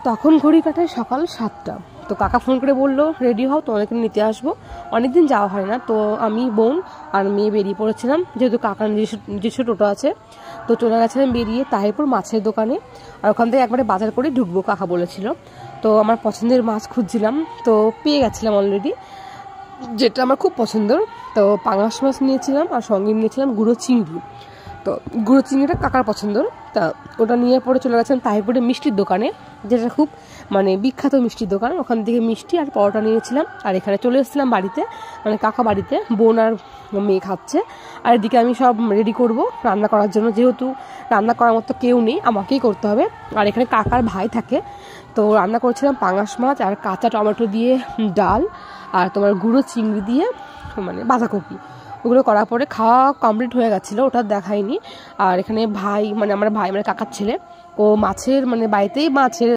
তখন ঘড়ি কাটায় সকাল 7টা। তো কাকা ফোন করে বললো রেডি হও, তোমাদেরকে নিতে আসবো। অনেকদিন যাওয়া হয় না, তো আমি বোন আর মেয়ে বেরিয়ে পড়েছিলাম, যেহেতু কাকার নিজস্ব টোটো আছে। তো চলে গেছিলাম বেরিয়ে তাহিরপুর মাছের দোকানে, আর ওখান থেকে একবারে বাজার করে ঢুকবো কাকা বলেছিল। তো আমার পছন্দের মাছ খুঁজছিলাম, তো পেয়ে গেছিলাম অলরেডি, যেটা আমার খুব পছন্দের। তো পাঙাশ মাছ নিয়েছিলাম আর সঙ্গে নিয়েছিলাম গুঁড়ো চিংড়ি। তো গুঁড়ো চিংড়িটা কাকার পছন্দের, তা ওটা নিয়ে পরে চলে গেছিলাম তাহিরপুরে মিষ্টির দোকানে, যেটা খুব মানে বিখ্যাত মিষ্টির দোকান। ওখান থেকে মিষ্টি আর পরোটা নিয়েছিলাম, আর এখানে চলে এসেছিলাম বাড়িতে, মানে কাকা বাড়িতে। বোন আর মেয়ে খাচ্ছে, আর এদিকে আমি সব রেডি করব রান্না করার জন্য, যেহেতু রান্না করার মতো কেউ নেই, আমাকেই করতে হবে। আর এখানে কাকার ভাই থাকে। তো রান্না করছিলাম পাঙাশ মাছ আর কাঁচা টমেটো দিয়ে ডাল, আর তোমার গুঁড়ো চিংড়ি দিয়ে মানে বাঁধাকপি। ওগুলো করার পরে খাওয়া কমপ্লিট হয়ে গেছিলো, ওটা দেখায়নি। আর এখানে ভাই মানে আমার ভাই মানে কাকার ছেলে, ও মাছের মানে বাড়িতেই মাছের